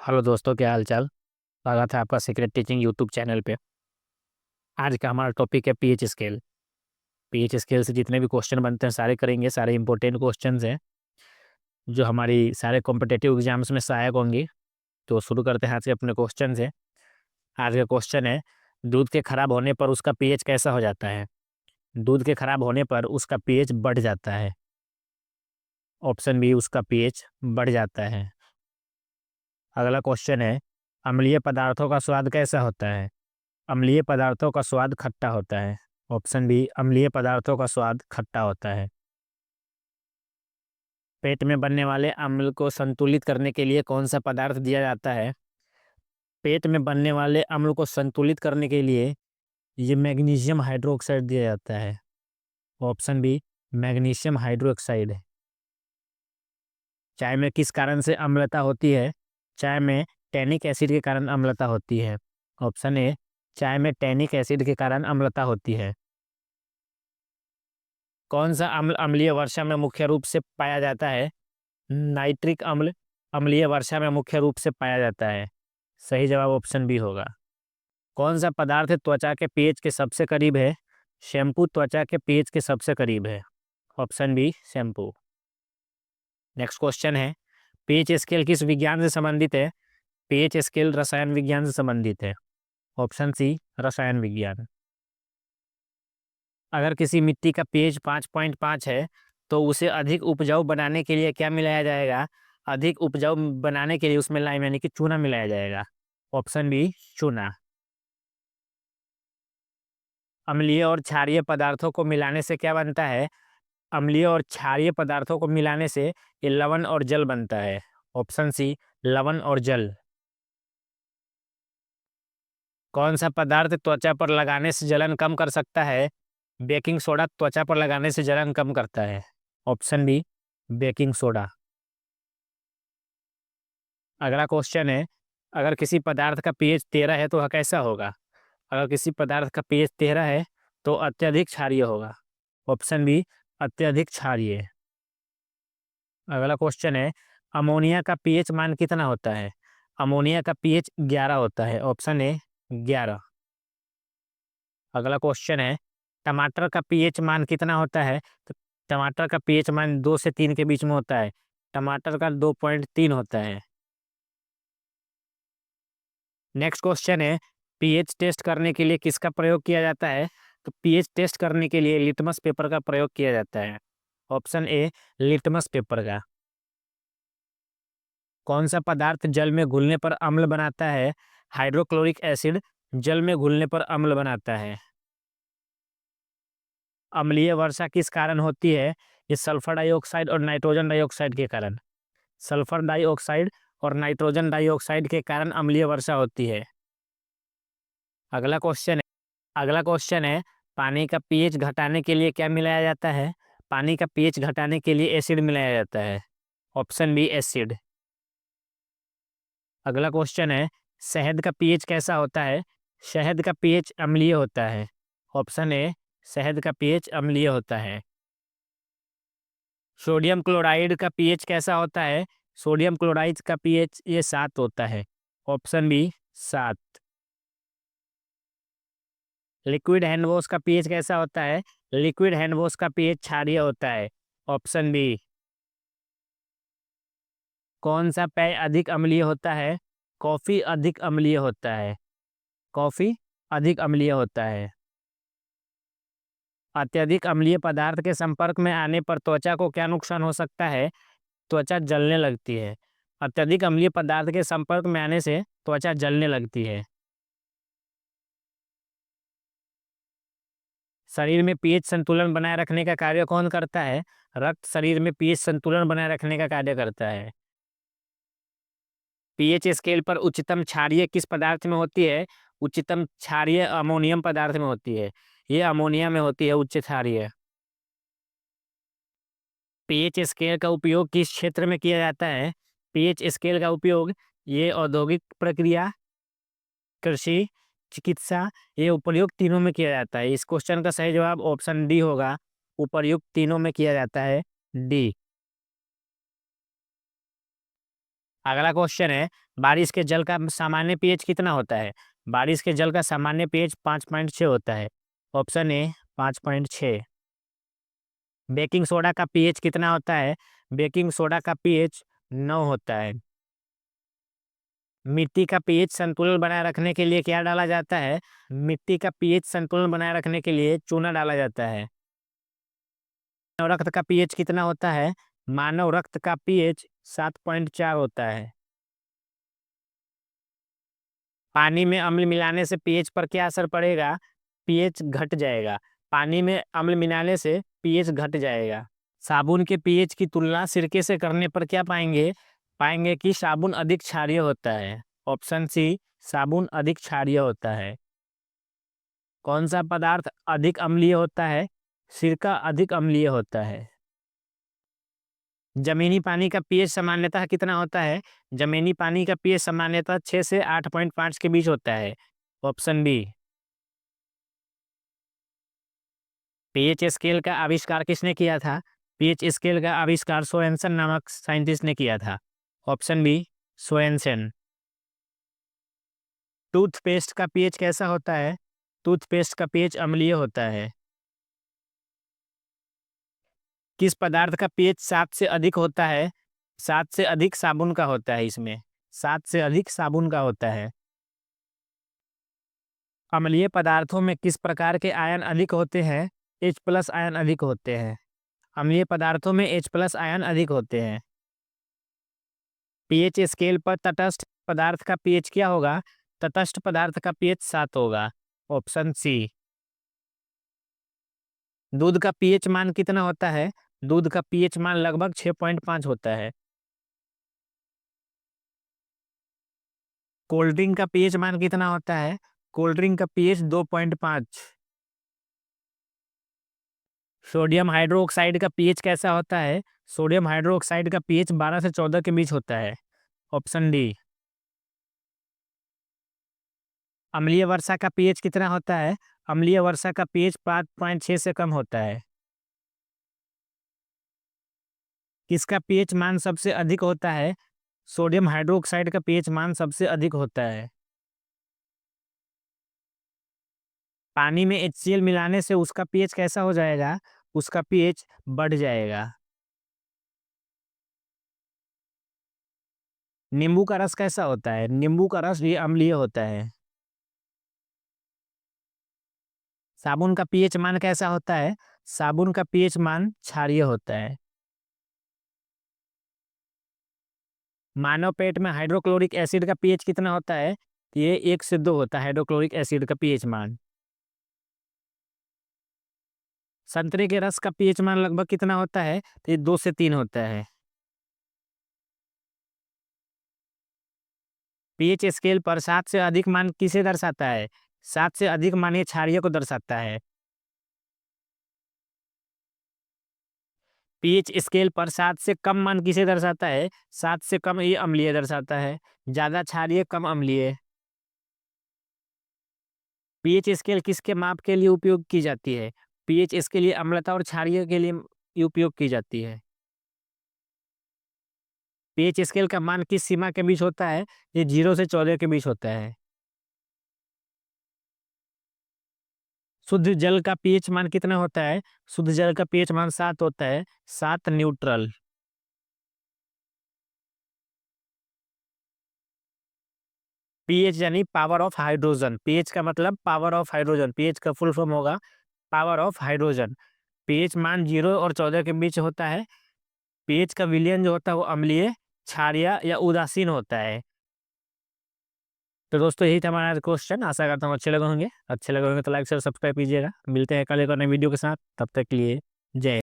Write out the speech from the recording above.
Hello दोस्तों, क्या हाल चाल। स्वागत है आपका सीक्रेट टीचिंग यूट्यूब चैनल पे। आज का हमारा टॉपिक है पीएच स्केल। पीएच स्केल से जितने भी क्वेश्चन बनते हैं सारे करेंगे। सारे इंपॉर्टेंट क्वेश्चंस हैं जो हमारी सारे कॉम्पिटिटिव एग्जाम्स में सहायक होंगी। तो शुरू करते हैं आज के अपने क्वेश्चन से। आज का क्वेश्चन है, दूध के खराब होने पर उसका पीएच कैसा हो जाता है। दूध के खराब होने पर उसका पीएच बढ़ जाता है। ऑप्शन बी, उसका पीएच बढ़ जाता है। अगला क्वेश्चन है, अम्लीय पदार्थों का स्वाद कैसा होता है। अम्लीय पदार्थों का स्वाद खट्टा होता है। ऑप्शन बी, अम्लीय पदार्थों का स्वाद खट्टा होता है। पेट में बनने वाले अम्ल को संतुलित करने के लिए कौन सा पदार्थ दिया जाता है। पेट में बनने वाले अम्ल को संतुलित करने के लिए ये मैग्नीशियम हाइड्रोक्साइड दिया जाता है। Option B, magnesium hydroxide. चाय में किस कारण से अम्लता होती है। चाय में टैनिक एसिड के कारण अम्लता होती है। ऑप्शन ए, चाय में टैनिक एसिड के कारण अम्लता होती है। कौन सा अम्ल अम्लीय वर्षा में मुख्य रूप से पाया जाता है। नाइट्रिक अम्ल अम्लीय वर्षा में मुख्य रूप से पाया जाता है। सही जवाब ऑप्शन बी होगा। कौन सा पदार्थ त्वचा के पीएच के सबसे करीब है। शैम्पू त्वचा के पीएच के सबसे करीब है। Option B, shampoo. Next question है, पीएच स्केल किस विज्ञान से संबंधित है। पीएच स्केल रसायन विज्ञान से संबंधित है। ऑप्शन सी, रसायन विज्ञान। अगर किसी मिट्टी का पीएच 5.5 है तो उसे अधिक उपजाऊ बनाने के लिए क्या मिलाया जाएगा। अधिक उपजाऊ बनाने के लिए उसमें लाइम यानी कि चूना मिलाया जाएगा। ऑप्शन बी, चूना। अम्लीय और क्षारीय पदार्थों को मिलाने से क्या बनता है। अम्लीय और क्षारीय पदार्थों को मिलाने से ये लवण और जल बनता है। ऑप्शन सी, लवण और जल। कौन सा पदार्थ त्वचा पर लगाने से जलन कम कर सकता है। बेकिंग सोडा त्वचा पर लगाने से जलन कम करता है। Option B, baking soda. अगला क्वेश्चन है, अगर किसी पदार्थ का पीएच 13 है तो वह कैसा होगा। अगर किसी पदार्थ का पीएच 13 है तो अत्यधिक क्षारीय होगा। ऑप्शन बी, अत्यधिक क्षारीय। अगला क्वेश्चन है, अमोनिया का पीएच मान कितना होता है। अमोनिया का पीएच 11 होता है। Option A, 11। अगला क्वेश्चन है, टमाटर का पीएच मान कितना होता है। तो टमाटर का पीएच मान 2 से 3 के बीच में होता है। टमाटर का 2.3 होता है। नेक्स्ट क्वेश्चन है, पीएच टेस्ट करने के लिए किसका प्रयोग किया जाता है। तो पीएच टेस्ट करने के लिए लिटमस पेपर का प्रयोग किया जाता है। ऑप्शन ए, लिटमस पेपर का। कौन सा पदार्थ जल में घुलने पर अम्ल बनाता है। हाइड्रोक्लोरिक एसिड जल में घुलने पर अम्ल बनाता है। अम्लीय वर्षा किस कारण होती है। ये सल्फर डाइऑक्साइड और नाइट्रोजन डाइऑक्साइड के कारण। सल्फर डाइऑक्साइड और नाइट्रोजन डाइऑक्साइड के कारण अम्लीय वर्षा होती है। अगला क्वेश्चन है अगला क्वेश्चन है, पानी का पीएच घटाने के लिए क्या मिलाया जाता है। पानी का पीएच घटाने के लिए एसिड मिलाया जाता है। Option B, acid. अगला क्वेश्चन है, शहद का पीएच कैसा होता है। शहद का पीएच अम्लीय होता है। ऑप्शन ए, शहद का पीएच अम्लीय होता है। सोडियम क्लोराइड का पीएच कैसा होता है। सोडियम क्लोराइड का पीएच ये 7 होता है। Option B, 7। Liquid hand wash का पीएच कैसा होता है। लिक्विड हैंड वॉश का पीएच क्षारीय होता है। Option B. कौन सा पेय अधिक अम्लीय होता है। कॉफी अधिक अम्लीय होता है। कॉफी अधिक अम्लीय होता है। अत्यधिक अम्लीय पदार्थ के संपर्क में आने पर त्वचा को क्या नुकसान हो सकता है। त्वचा जलने लगती है। अत्यधिक अम्लीय पदार्थ के संपर्क में आने से त्वचा जलने लगती है। शरीर में पीएच संतुलन बनाए रखने का कार्य कौन करता है। रक्त शरीर में पीएच संतुलन बनाए रखने का कार्य करता है। पीएच स्केल पर उच्चतम क्षारीय किस पदार्थ में होती है। उच्चतम क्षारीय अमोनियम पदार्थ में होती है। ये अमोनिया में होती है उच्च क्षारीय। पीएच स्केल का उपयोग किस क्षेत्र में किया जाता है। पीएच स्केल का उपयोग ये औद्योगिक प्रक्रिया, कृषि, चिकित्सा, ये उपर्युक्त तीनों में किया जाता है। इस क्वेश्चन का सही जवाब ऑप्शन डी होगा। उपर्युक्त तीनों में किया जाता है, डी। अगला क्वेश्चन है, बारिश के जल का सामान्य पीएच कितना होता है? बारिश के जल का सामान्य पीएच 5.6 होता है। Option A 5.6। बेकिंग सोडा का पीएच कितना होता है? बेकिंग सोडा का पीएच 9 होता है। मिट्टी का पीएच संतुलन बनाए रखने के लिए क्या डाला जाता है? मिट्टी का पीएच संतुलन बनाए रखने के लिए चूना डाला जाता है। मानव रक्त का पीएच कितना होता है? मानव रक्त का पीएच 7.4 होता है। पानी में अम्ल मिलाने से पीएच पर क्या असर पड़ेगा? पीएच घट जाएगा। पानी में अम्ल मिलाने से पीएच घट जाएगा। साबुन के पीएच की तुलना सिरके से करने पर क्या पाएंगे? पाएंगे कि साबुन अधिक क्षारीय होता है। ऑप्शन सी, साबुन अधिक क्षारीय होता है। कौन सा पदार्थ अधिक अम्लीय होता है? सिरका अधिक अम्लीय होता है। जमीनी पानी का पीएच सामान्यतः कितना होता है? जमीनी पानी का पीएच सामान्यतः 6 से 8.5 के बीच होता है। Option B. पीएच स्केल का आविष्कार किसने किया था? पीएच स्केल का आविष्कार सोरेनसन नामक साइंटिस्ट ने किया था। Option B, Sorensen. टूथपेस्ट का पीएच कैसा होता है? टूथपेस्ट का पीएच अम्लीय होता है। किस पदार्थ का पीएच 7 से अधिक होता है? 7 से अधिक साबुन का होता है। इसमें 7 से अधिक साबुन का होता है। अम्लीय पदार्थों में किस प्रकार के आयन अधिक होते हैं? H प्लस आयन अधिक होते हैं। अम्लीय पदार्थों में H प्लस आयन अधिक होते हैं। पीएच स्केल पर तटस्थ पदार्थ का पीएच क्या होगा? तटस्थ पदार्थ का पीएच 7 होगा। Option C. दूध का पीएच मान कितना होता है? दूध का पीएच मान लगभग 6.5 होता है। कोल्ड ड्रिंक का पीएच मान कितना होता है? कोल्ड ड्रिंक का पीएच 2.5। सोडियम हाइड्रोक्साइड का पीएच कैसा होता है? सोडियम हाइड्रोक्साइड का पीएच 12 से 14 के बीच होता है। Option D. अम्लीय वर्षा का पीएच कितना होता है? अम्लीय वर्षा का पीएच 5.6 से कम होता है। किसका पीएच मान सबसे अधिक होता है? सोडियम हाइड्रोक्साइड का पीएच मान सबसे अधिक होता है। पानी में HCl मिलाने से उसका पीएच कैसा हो जाएगा? उसका पीएच बढ़ जाएगा। नींबू का रस कैसा होता है? नींबू का रस भी अम्लीय होता है। साबुन का पीएच मान कैसा होता है? साबुन का पीएच मान क्षारीय होता है। मानव पेट में हाइड्रोक्लोरिक एसिड का पीएच कितना होता है? ये 1 से 2 होता है हाइड्रोक्लोरिक एसिड का पीएच मान। संतरे के रस का पीएच मान लगभग कितना होता है? तो ये 2 से 3 होता है। पीएच स्केल पर 7 से अधिक मान किसे दर्शाता है? 7 से अधिक मान ये क्षारीय को दर्शाता है। पीएच स्केल पर 7 से कम मान किसे दर्शाता है? 7 से कम ये अम्लीय दर्शाता है। ज़्यादा क्षारीय, कम अम्लीय। पीएच स्केल किसके माप के लिए उपयोग की जाती है? पीएच स्केल ये अम्लता और क्षारीय के लिए उपयोग की जाती है। पीएच स्केल का मान किस सीमा के बीच होता है? ये 0 से 14 के बीच होता है। शुद्ध जल का पीएच मान कितना होता है? शुद्ध जल का पीएच मान 7 होता है। 7 न्यूट्रल। पीएच यानी पावर ऑफ हाइड्रोजन। पीएच का मतलब पावर ऑफ हाइड्रोजन। पीएच का फुल फॉर्म होगा पावर ऑफ हाइड्रोजन। पीएच मान 0 और 14 के बीच होता है। पीएच का विलयन जो होता है वो अम्लीय, क्षारीय या उदासीन होता है। तो दोस्तों यही था हमारा क्वेश्चन। आशा करता हूँ अच्छे लगे होंगे। अच्छे लगे होंगे तो लाइक शेयर सब्सक्राइब कीजिएगा। मिलते हैं कल एक और नई वीडियो के साथ। तब तक के लिए जय।